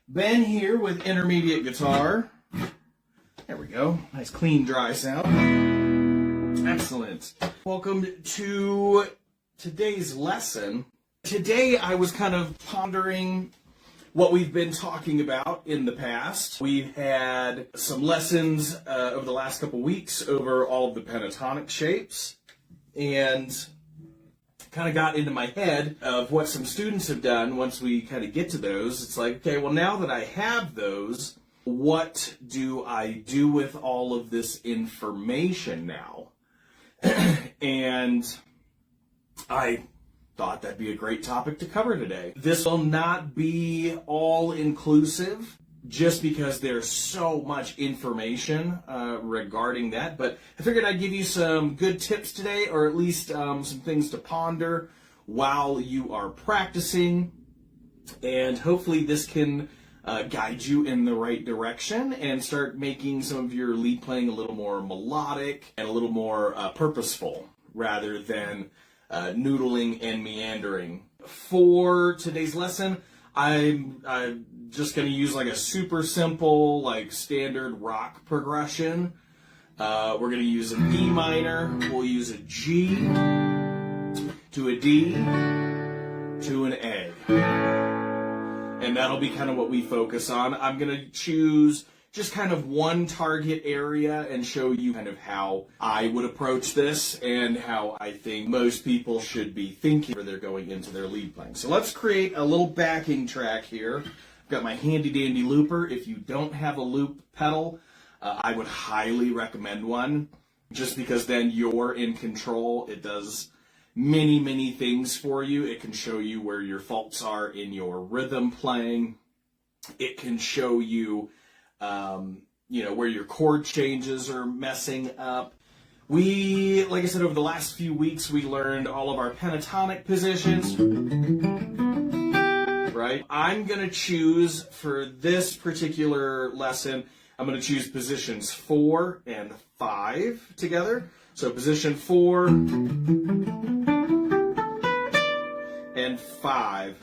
Ben here with intermediate guitar. There we go. Nice, clean, dry sound. Excellent. Welcome to today's lesson. Today I was kind of pondering what we've been talking about in the past. We've had some lessons over the last couple weeks over all of the pentatonic shapes, and kind of got into my head of what some students have done once we kind of get to those. It's like, okay, well, now that I have those, what do I do with all of this information now? And I thought that'd be a great topic to cover today. This will not be all-inclusive, just because there's so much information regarding that. But I figured I'd give you some good tips today, or at least some things to ponder while you are practicing. And hopefully this can guide you in the right direction and start making some of your lead playing a little more melodic and a little more purposeful, rather than noodling and meandering. For today's lesson, I'm just going to use like a super simple, like standard rock progression. We're going to use an E minor, we'll use a G, to a D, to an A. And that'll be kind of what we focus on. I'm going to choose just kind of one target area and show you kind of how I would approach this and how I think most people should be thinking when they're going into their lead playing. So let's create a little backing track here. I've got my handy dandy looper. If you don't have a loop pedal, I would highly recommend one, just because then you're in control. It does many, many things for you. It can show you where your faults are in your rhythm playing. It can show you where your chord changes are messing up. Like I said, over the last few weeks, we learned all of our pentatonic positions, right? I'm going to choose, for this particular lesson, I'm going to choose positions 4 and 5 together. So position 4 and 5.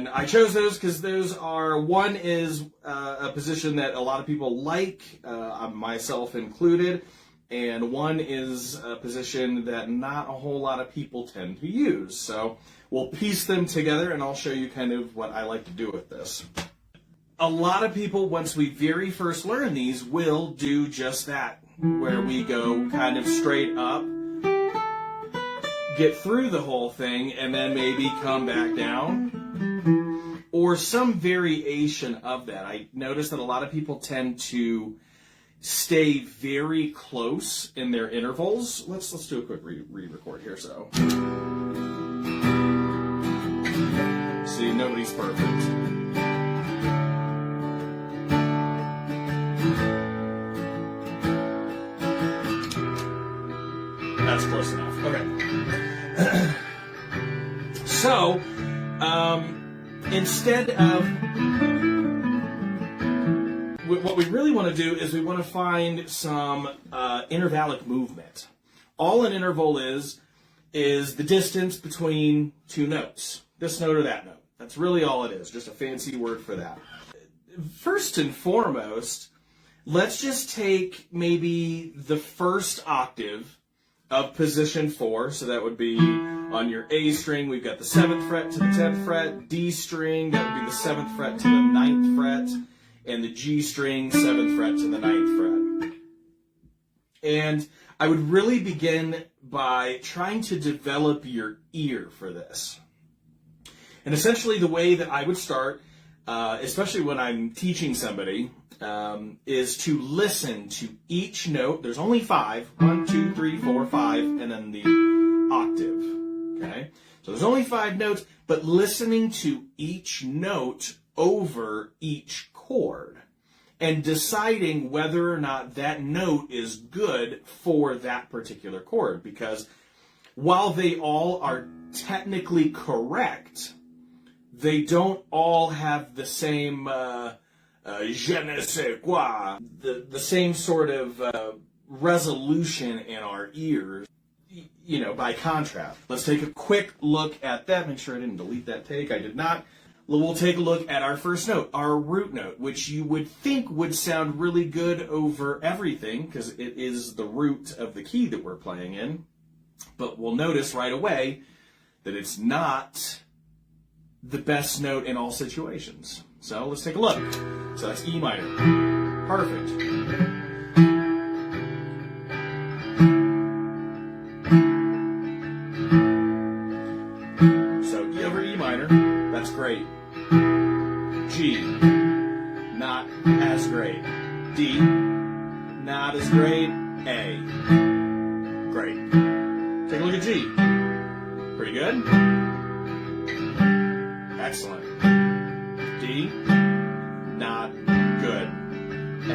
I chose those because one is a position that a lot of people like, myself included, and one is a position that not a whole lot of people tend to use. So we'll piece them together, and I'll show you kind of what I like to do with this. A lot of people, once we very first learn these, will do just that, where we go kind of straight up, get through the whole thing, and then maybe come back down, or some variation of that. I notice that a lot of people tend to stay very close in their intervals. Let's do a quick re-record here. So, see, nobody's perfect. That's close enough. Okay. So, instead of, what we really want to do is we want to find some intervallic movement. All an interval is the distance between two notes. This note or that note. That's really all it is, just a fancy word for that. First and foremost, let's just take maybe the first octave of position 4, so that would be on your A string, we've got the 7th fret to the 10th fret, D string, that would be the 7th fret to the 9th fret, and the G string, 7th fret to the 9th fret. And I would really begin by trying to develop your ear for this. And essentially the way that I would start, especially when I'm teaching somebody, is to listen to each note. There's only 5. 1, 2, 3, 4, 5, and then the octave. Okay? So there's only 5 notes, but listening to each note over each chord and deciding whether or not that note is good for that particular chord. Because while they all are technically correct, they don't all have the same je ne sais quoi, the same sort of resolution in our ears. you know, by contrast. Let's take a quick look at that. Make sure I didn't delete that take. I did not. We'll take a look at our first note, our root note, which you would think would sound really good over everything because it is the root of the key that we're playing in. But we'll notice right away that it's not the best note in all situations. So let's take a look. So that's E minor. Perfect. So E over E minor, that's great. G, not as great. D, not as great. A, great. Take a look at G. Pretty good. Excellent. D, not good. A,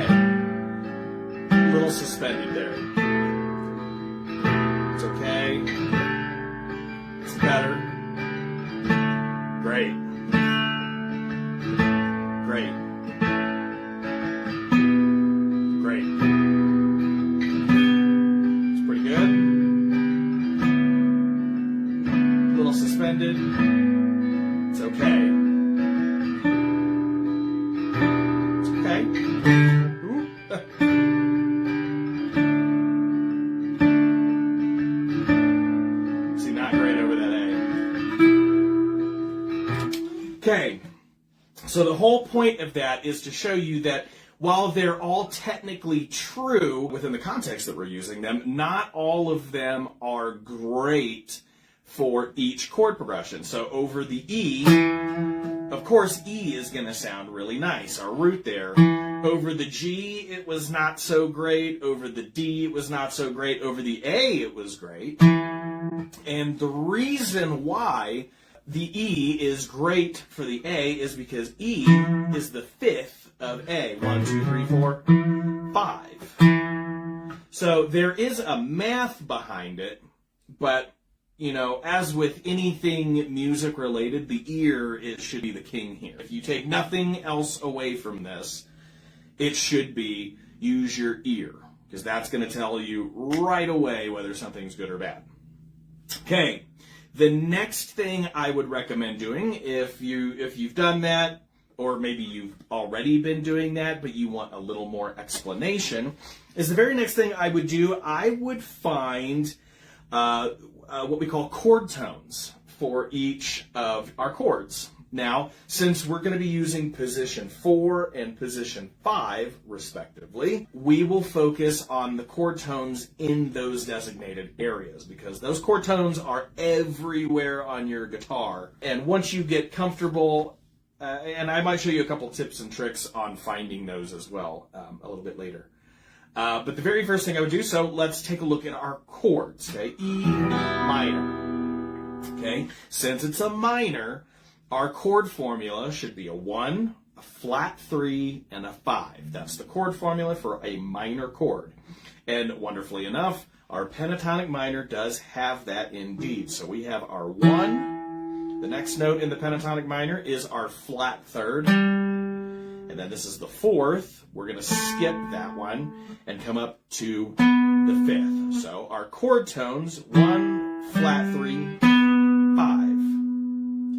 little suspended there. It's okay. It's better. Great. Great. Great. It's pretty good. A little suspended. It's okay. It's okay. Ooh. See, not great over that A. Okay. So the whole point of that is to show you that while they're all technically true within the context that we're using them, not all of them are great for each chord progression. So over the E, of course, E is going to sound really nice, our root there. Over the G, it was not so great. Over the D, it was not so great. Over the A, it was great. And the reason why the E is great for the A is because E is the fifth of A. 1, 2, 3, 4, 5. So there is a math behind it, but, you know, as with anything music related, the ear should be the king here. If you take nothing else away from this, it should be use your ear, because that's going to tell you right away whether something's good or bad. Okay. The next thing I would recommend doing, if you've done that, or maybe you've already been doing that, but you want a little more explanation, is the very next thing I would do, I would find what we call chord tones for each of our chords. Now, since we're going to be using position 4 and position 5, respectively, we will focus on the chord tones in those designated areas, because those chord tones are everywhere on your guitar. And once you get comfortable, and I might show you a couple tips and tricks on finding those as well a little bit later. But the very first thing I would do, so let's take a look at our chords, okay? E minor, okay? Since it's a minor, our chord formula should be a 1, a flat 3, and a 5. That's the chord formula for a minor chord. And wonderfully enough, our pentatonic minor does have that indeed. So we have our 1. The next note in the pentatonic minor is our flat 3rd. And then this is the 4th. We're going to skip that one and come up to the 5th. So our chord tones, 1, flat 3, 5.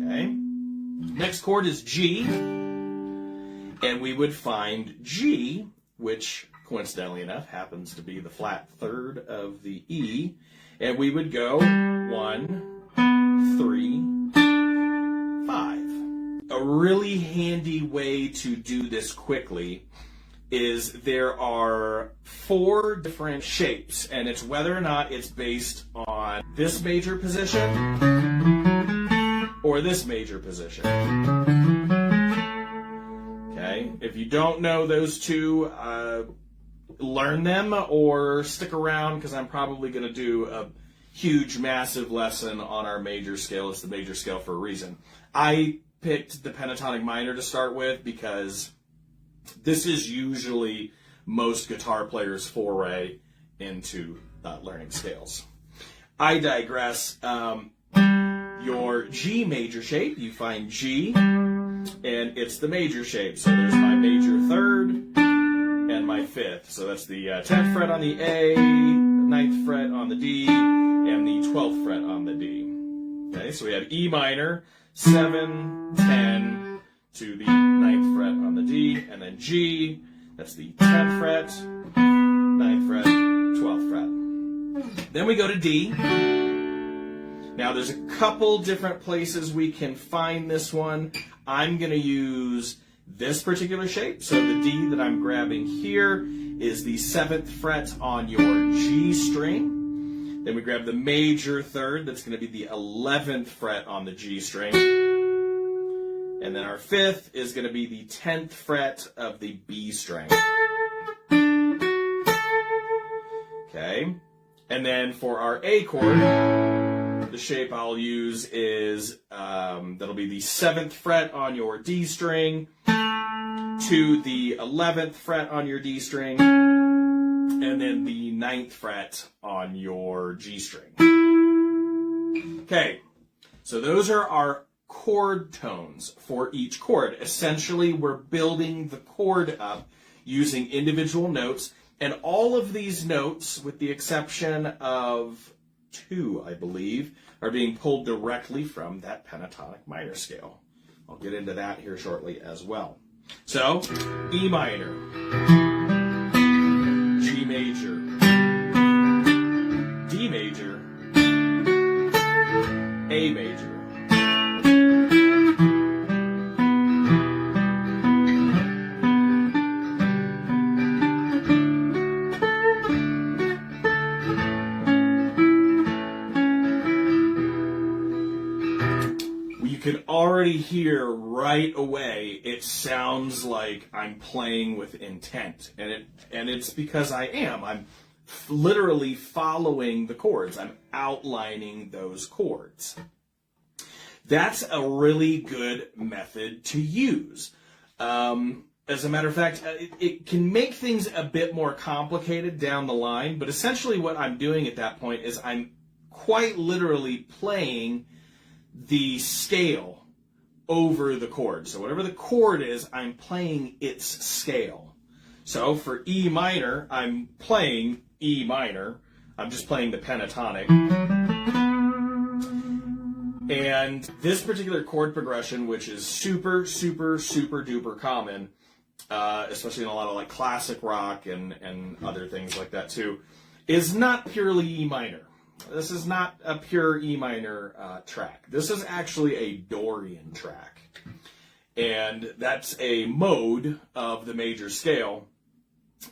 Okay? Next chord is G, and we would find G, which coincidentally enough happens to be the flat 3rd of the E, and we would go 1, 3, 5. A really handy way to do this quickly is there are 4 different shapes, and it's whether or not it's based on this major position or this major position. Okay, if you don't know those two, learn them or stick around, because I'm probably going to do a huge, massive lesson on our major scale. It's the major scale for a reason. I picked the pentatonic minor to start with because this is usually most guitar players' foray into learning scales. I digress. Your G major shape, you find G, and it's the major shape. So there's my major 3rd and my 5th. So that's the 10th fret on the A, 9th fret on the D, and the 12th fret on the D. Okay, so we have E minor, 7, 10, to the 9th fret on the D, and then G, that's the 10th fret, 9th fret, 12th fret. Then we go to D. Now there's a couple different places we can find this one. I'm going to use this particular shape. So the D that I'm grabbing here is the 7th fret on your G string. Then we grab the major third, that's going to be the 11th fret on the G string. And then our 5th is going to be the 10th fret of the B string. Okay. And then for our A chord, the shape I'll use is, that'll be the 7th fret on your D string to the 11th fret on your D string, and then the 9th fret on your G string. Okay, so those are our chord tones for each chord. Essentially, we're building the chord up using individual notes, and all of these notes, with the exception of 2, I believe, are being pulled directly from that pentatonic minor scale. I'll get into that here shortly as well. So, E minor, G major, D major, A major, you can already hear right away it sounds like I'm playing with intent, and it's because I am. I'm literally following the chords. I'm outlining those chords. That's a really good method to use. As a matter of fact, it can make things a bit more complicated down the line, but essentially what I'm doing at that point is I'm quite literally playing the scale over the chord. So whatever the chord is, I'm playing its scale. So for E minor, I'm playing E minor. I'm just playing the pentatonic. And this particular chord progression, which is super, super, super duper common, especially in a lot of like classic rock and other things like that too, is not purely E minor. This is not a pure E minor track. This is actually a Dorian track. And that's a mode of the major scale,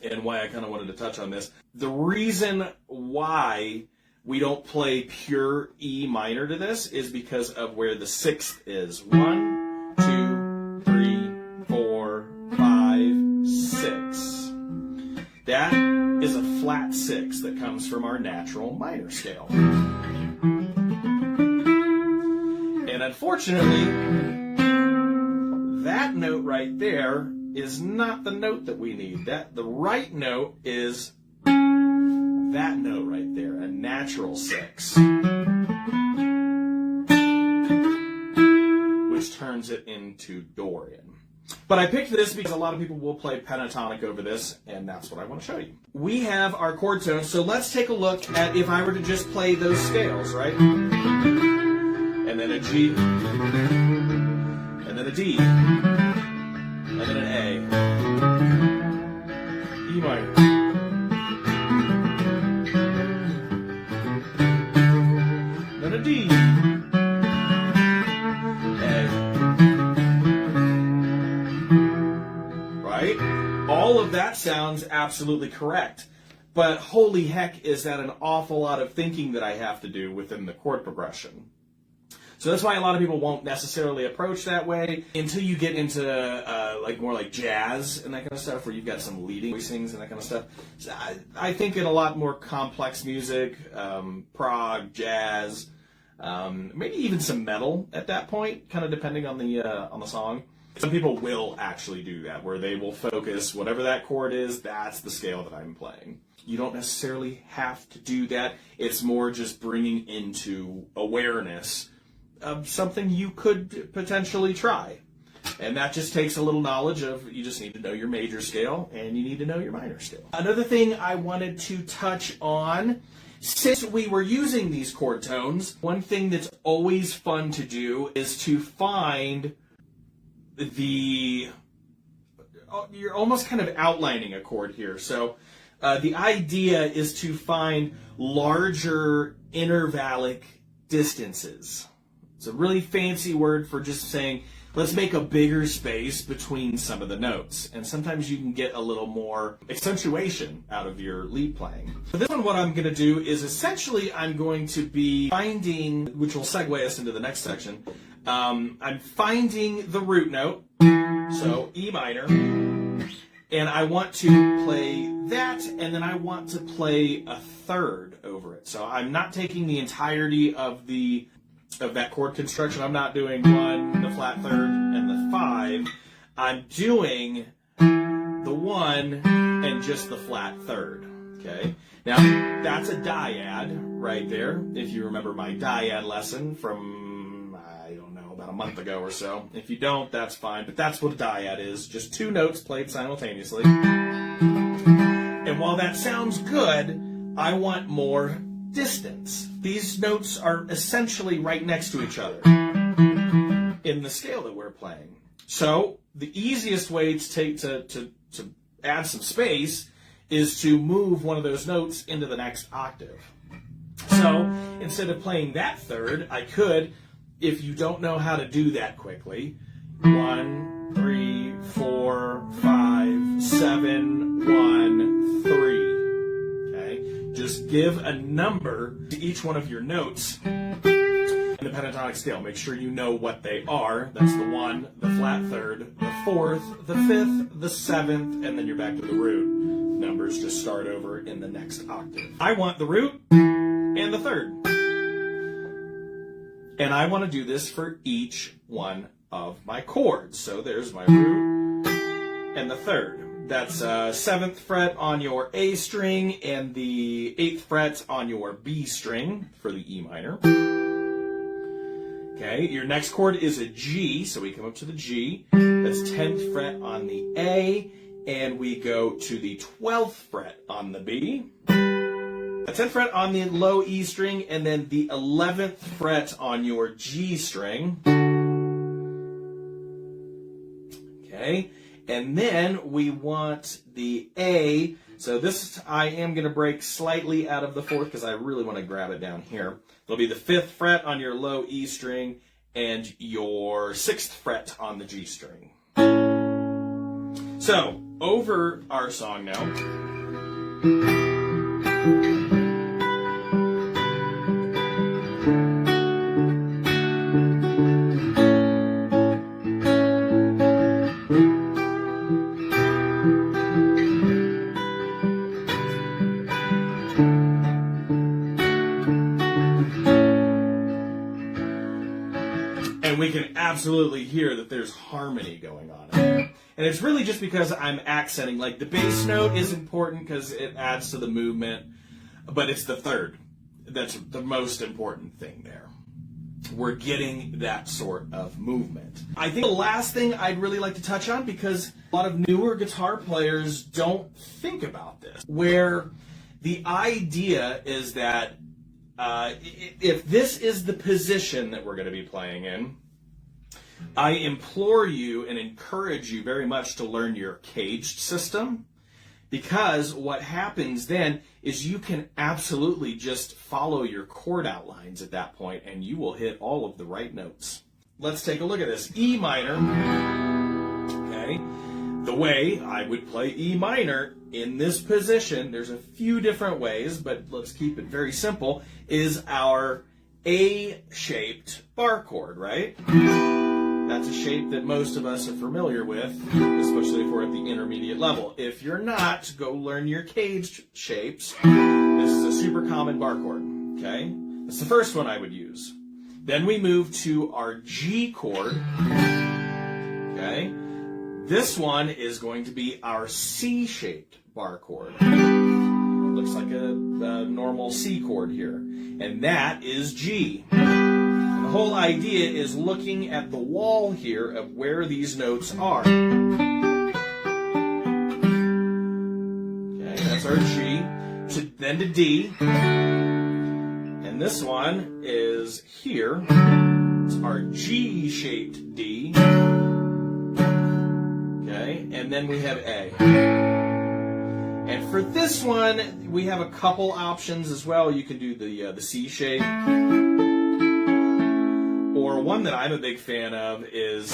and why I kind of wanted to touch on this. The reason why we don't play pure E minor to this is because of where the 6th is. 1, 2, 3, 4, 5, 6. That is a flat 6 that comes from our natural minor scale. And unfortunately, that note right there is not the note that we need. The right note is that note right there, a natural 6, which turns it into Dorian. But I picked this because a lot of people will play pentatonic over this, and that's what I want to show you. We have our chord tones, so let's take a look at if I were to just play those scales, right? And then a G, and then a D, and then an A, E minor, then a D, all of that sounds absolutely correct, but holy heck, is that an awful lot of thinking that I have to do within the chord progression. So that's why a lot of people won't necessarily approach that way until you get into like more like jazz and that kind of stuff, where you've got some leading voicings and that kind of stuff. So I think in a lot more complex music, prog, jazz, maybe even some metal at that point, kind of depending on the song. Some people will actually do that, where they will focus, whatever that chord is, that's the scale that I'm playing. You don't necessarily have to do that. It's more just bringing into awareness of something you could potentially try. And that just takes a little knowledge of, you just need to know your major scale and you need to know your minor scale. Another thing I wanted to touch on, since we were using these chord tones, one thing that's always fun to do is to find you're almost kind of outlining a chord here. So the idea is to find larger intervallic distances. It's a really fancy word for just saying, let's make a bigger space between some of the notes. And sometimes you can get a little more accentuation out of your lead playing. For this one, what I'm going to do is essentially I'm going to be finding, which will segue us into the next section, I'm finding the root note, so E minor, and I want to play that, and then I want to play a third over it. So I'm not taking the entirety of that chord construction. I'm not doing 1, the flat third, and the 5. I'm doing the 1 and just the flat third. Okay? Now, that's a dyad right there. If you remember my dyad lesson from, I don't know, about a month ago or so. If you don't, that's fine. But that's what a dyad is. Just 2 notes played simultaneously. And while that sounds good, I want more distance. These notes are essentially right next to each other in the scale that we're playing. So the easiest way to add some space is to move one of those notes into the next octave. So instead of playing that third, I could, if you don't know how to do that quickly, 1, 3, 4, 5, 7, 1, 3. Just give a number to each one of your notes in the pentatonic scale. Make sure you know what they are. That's the 1, the flat third, the 4th, the 5th, the 7th, and then you're back to the root. Numbers just start over in the next octave. I want the root and the third. And I want to do this for each one of my chords. So there's my root and the third. That's 7th fret on your A string and the 8th fret on your B string for the E minor. Okay, your next chord is a G, so we come up to the G. That's 10th fret on the A, and we go to the 12th fret on the B. A 10th fret on the low E string, and then the 11th fret on your G string. Okay. And then we want the A. So this, I am going to break slightly out of the 4th because I really want to grab it down here. It'll be the 5th fret on your low E string and your 6th fret on the G string. So, over our song now. And we can absolutely hear that there's harmony going on in there. And it's really just because I'm accenting. Like the bass note is important because it adds to the movement, but it's the third that's the most important thing there. We're getting that sort of movement. I think the last thing I'd really like to touch on, because a lot of newer guitar players don't think about this, where the idea is that if this is the position that we're going to be playing in, I implore you and encourage you very much to learn your caged system, because what happens then is you can absolutely just follow your chord outlines at that point and you will hit all of the right notes. Let's take a look at this. E minor, okay, the way I would play E minor in this position, there's a few different ways, but let's keep it very simple, is our A-shaped bar chord, right? That's a shape that most of us are familiar with, especially if we're at the intermediate level. If you're not, go learn your caged shapes. This is a super common bar chord, okay? That's the first one I would use. Then we move to our G chord, okay? This one is going to be our C-shaped bar chord. Looks like a normal C chord here. And that is G. And the whole idea is looking at the wall here of where these notes are. Okay, that's our G. Then to D. And this one is here. It's our G-shaped D. Okay, and then we have A. And for this one, we have a couple options as well. You can do the C shape. Or one that I'm a big fan of is,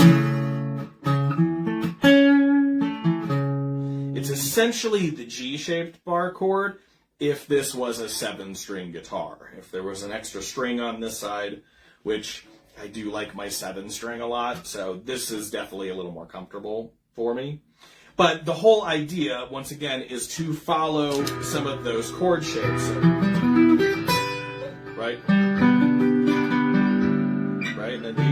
it's essentially the G-shaped bar chord if this was a 7-string guitar. If there was an extra string on this side, which I do like my 7-string a lot, so this is definitely a little more comfortable for me. But the whole idea, once again, is to follow some of those chord shapes. So, right? Right, and then D.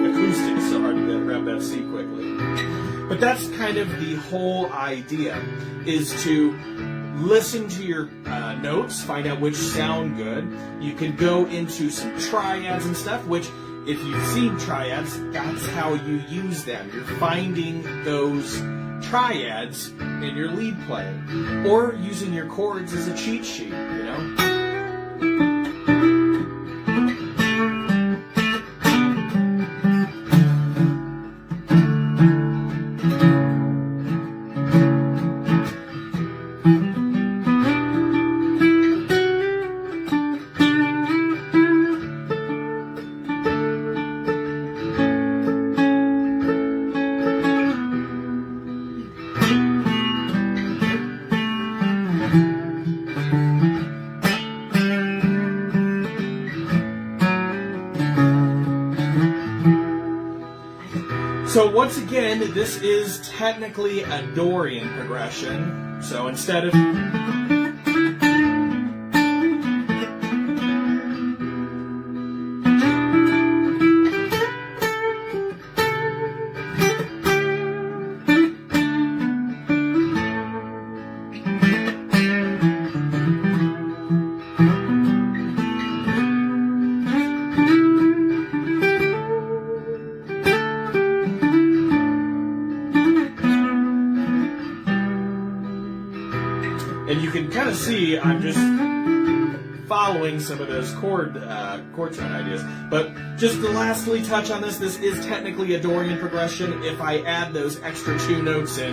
Acoustics, so hard to grab that C quickly. But that's kind of the whole idea, is to listen to your notes, find out which sound good. You can go into some triads and stuff, which, if you've seen triads, that's how you use them. You're finding those triads in your lead playing, or using your chords as a cheat sheet, you know? So once again, this is technically a Dorian progression. So instead of and you can kind of see I'm just following some of those chord tone ideas. But just to lastly touch on this, this is technically a Dorian progression. If I add those extra 2 notes in,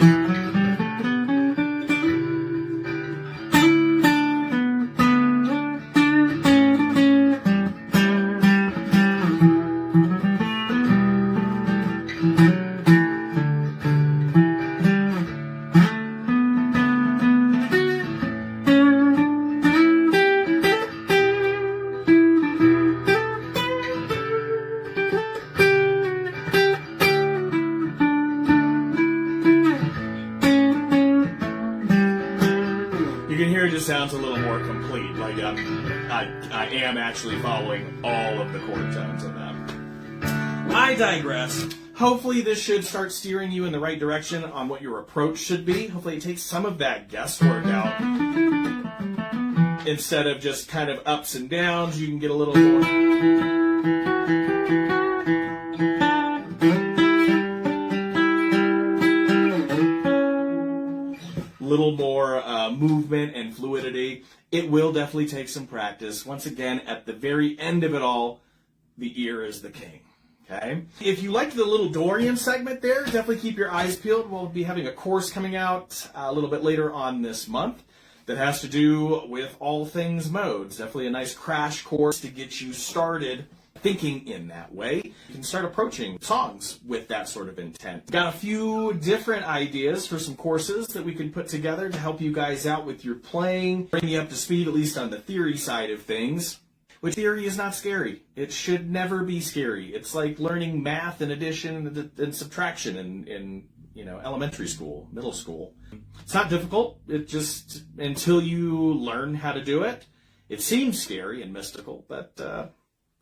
you can hear it just sounds a little more complete, like I am actually following all of the chord tones in that. I digress. Hopefully this should start steering you in the right direction on what your approach should be. Hopefully it takes some of that guesswork out. Instead of just kind of ups and downs, you can get a little more... little more movement and fluidity. It will definitely take some practice. Once again, at the very end of it all, the ear is the king. Okay? If you liked the little Dorian segment there, definitely keep your eyes peeled. We'll be having a course coming out a little bit later on this month that has to do with all things modes. Definitely a nice crash course to get you started thinking in that way. You can start approaching songs with that sort of intent. Got a few different ideas for some courses that we can put together to help you guys out with your playing, bring you up to speed at least on the theory side of things. Which theory is not scary. It should never be scary. It's like learning math and addition and subtraction in elementary school, middle school. It's not difficult. It just, until you learn how to do it, it seems scary and mystical, but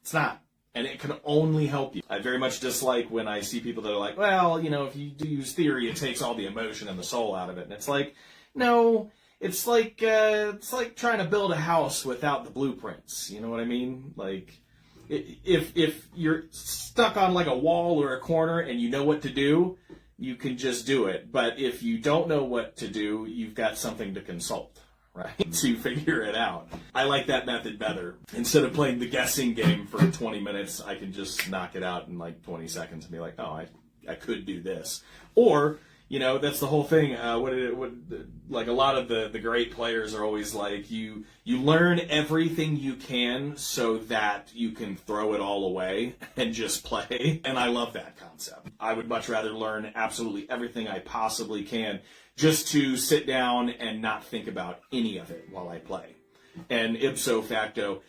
it's not. And it can only help you. I very much dislike when I see people that are like, well, if you do use theory, it takes all the emotion and the soul out of it. And it's like, no, it's like trying to build a house without the blueprints. You know what I mean? Like, if you're stuck on like a wall or a corner and you know what to do, you can just do it. But if you don't know what to do, you've got something to consult, right? To figure it out. I like that method better. Instead of playing the guessing game for 20 minutes, I can just knock it out in like 20 seconds and be like, oh, I could do this. Or, that's the whole thing. Like a lot of the great players are always like, you learn everything you can so that you can throw it all away and just play. And I love that concept. I would much rather learn absolutely everything I possibly can just to sit down and not think about any of it while I play. And ipso facto,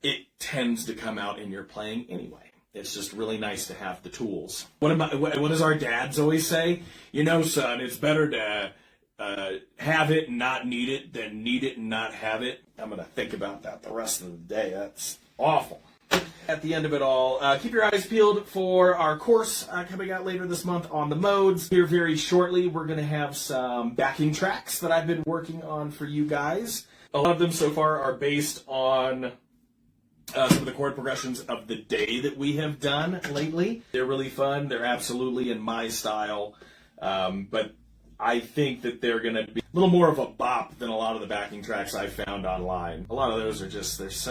it tends to come out in your playing anyway. It's just really nice to have the tools. What does our dads always say? Son, it's better to have it and not need it than need it and not have it. I'm going to think about that the rest of the day. That's awful. At the end of it all, keep your eyes peeled for our course coming out later this month on the modes. Here very shortly, we're going to have some backing tracks that I've been working on for you guys. A lot of them so far are based on some of the chord progressions of the day that we have done lately. They're really fun. They're absolutely in my style. But I think that they're going to be a little more of a bop than a lot of the backing tracks I found online. A lot of those are just, they're just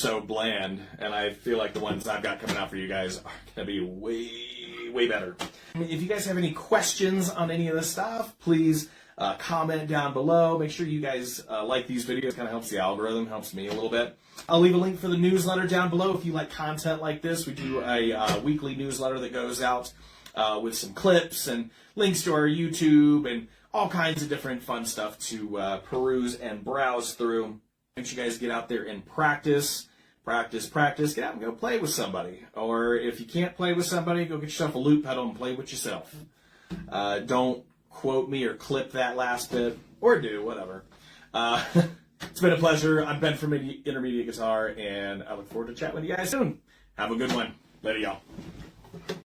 so bland. And I feel like the ones I've got coming out for you guys are going to be way, way better. If you guys have any questions on any of this stuff, please comment down below. Make sure you guys like these videos. It kind of helps the algorithm, helps me a little bit. I'll leave a link for the newsletter down below if you like content like this. We do a weekly newsletter that goes out with some clips and links to our YouTube and all kinds of different fun stuff to peruse and browse through. Make sure you guys get out there and practice. Practice. Get out and go play with somebody. Or if you can't play with somebody, go get yourself a loop pedal and play with yourself. Don't quote me or clip that last bit, or do, whatever. It's been a pleasure. I'm Ben from Intermediate Guitar, and I look forward to chatting with you guys soon. Have a good one. Later, y'all.